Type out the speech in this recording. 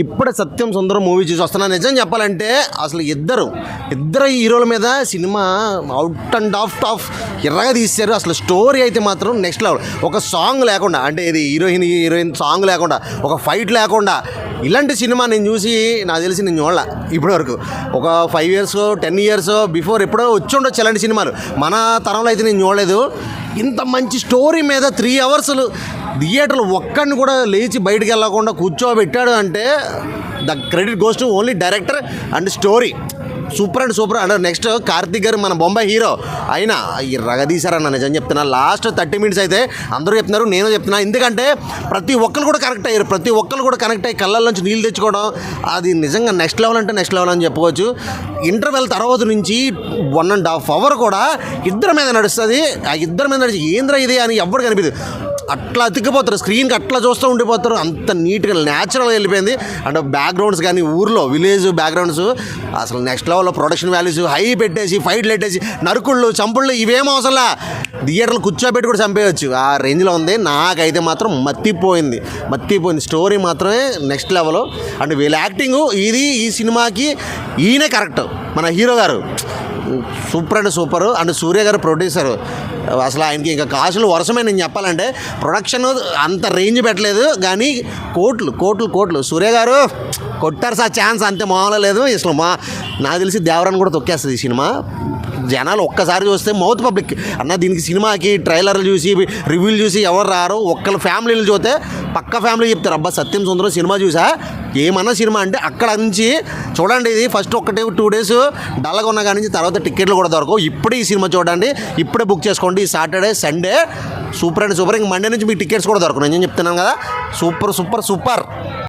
ఇప్పుడే సత్యం సుందరం మూవీ చూసి వస్తున్నా. నిజం చెప్పాలంటే అసలు ఇద్దరు హీరోల మీద సినిమా అవుట్ అండ్ ఆఫ్ ఎర్రగా తీశారు. అసలు స్టోరీ అయితే మాత్రం నెక్స్ట్ లెవెల్. ఒక సాంగ్ లేకుండా, అంటే ఇది హీరోయిన్ సాంగ్ లేకుండా, ఒక ఫైట్ లేకుండా ఇలాంటి సినిమా నేను చూసి నాకు తెలిసి నేను చూడాల ఇప్పటివరకు. ఒక 5 years 10 years బిఫోర్ ఎప్పుడో వచ్చి ఉండొచ్చు ఇలాంటి సినిమాలు. మన తరంలో అయితే నేను చూడలేదు. ఇంత మంచి స్టోరీ మీద 3 hours థియేటర్లు ఒక్కడిని కూడా లేచి బయటికి వెళ్ళకుండా కూర్చోబెట్టాడు అంటే the credit goes to only director and story. Super and super. అంటే నెక్స్ట్ కార్తీక్ గారు మన బొంబాయి హీరో అయినా రగదీశారన్న నిజం చెప్తున్నా. లాస్ట్ 30 minutes అయితే అందరూ చెప్తున్నారు, నేను చెప్తున్నా. ఎందుకంటే ప్రతి ఒక్కరు కూడా కనెక్ట్ అయ్యి కళ్ళల్లోంచి నీళ్ళు తెచ్చుకోవడం అది నిజంగా నెక్స్ట్ లెవెల్ అంటే నెక్స్ట్ లెవెల్ అని చెప్పుకోవచ్చు. ఇంటర్వెల్ తర్వాత నుంచి 1.5 hour కూడా ఇద్దరి మీద నడుస్తుంది. ఆ ఇద్దరి మీద నడిచి ఏంద్రా ఇది అని ఎవ్వరు కనిపించదు. అట్లా అతికిపోతారు, స్క్రీన్కి అట్లా చూస్తూ ఉండిపోతారు. అంత నీట్గా న్యాచురల్గా వెళ్ళిపోయింది. అంటే బ్యాక్గ్రౌండ్స్ కానీ ఊర్లో విలేజ్ బ్యాక్గ్రౌండ్స్ అసలు నెక్స్ట్ లెవెల్లో ప్రొడక్షన్ వాల్యూస్ హై పెట్టేసి ఫైట్లు పెట్టేసి నరుకుళ్ళు చంపుళ్ళు ఇవేం అవసరంలా థియేటర్లు కూర్చోబెట్టి కూడా చంపేయచ్చు. ఆ రేంజ్లో ఉంది. నాకైతే మాత్రం మత్తిపోయింది. స్టోరీ మాత్రమే నెక్స్ట్ లెవెల్. అండ్ వీళ్ళ యాక్టింగ్ ఈ సినిమాకి ఈయనే కరెక్ట్. మన హీరో గారు సూపర్ అండ్ సూపర్. అండ్ సూర్య గారు ప్రొడ్యూసర్. అసలు ఆయనకి ఇంకా కాసులు వర్షమే. నేను చెప్పాలంటే ప్రొడక్షన్ అంత రేంజ్ పెట్టలేదు కానీ కోట్లు సూర్య గారు కొట్టారు సార్ ఛాన్స్. అంతే మామూలు లేదు. అసలు నాకు తెలిసి దేవరాన్ని కూడా తొక్కేస్తుంది ఈ సినిమా. జనాలు ఒక్కసారి చూస్తే మౌత్ పబ్లిక్ అన్న దీనికి సినిమాకి ట్రైలర్లు చూసి రివ్యూలు చూసి ఎవరు రారు. ఒక్కళ్ళ ఫ్యామిలీలు చూస్తే పక్క ఫ్యామిలీ చెప్తారు అబ్బా సత్యం సుందరం సినిమా చూసా ఏమన్నా సినిమా అంటే అక్కడ నుంచి చూడండి. ఇది ఫస్ట్ 1-2 days డల్గా ఉన్న కాడి నుంచి తర్వాత టికెట్లు కూడా దొరకవు. ఇప్పుడే ఈ సినిమా చూడండి, ఇప్పుడే బుక్ చేసుకోండి. ఈ Saturday Sunday super and super. ఇంక మండే నుంచి మీకు టికెట్స్ కూడా దొరకవు. నేను చెప్తున్నాను కదా, సూపర్.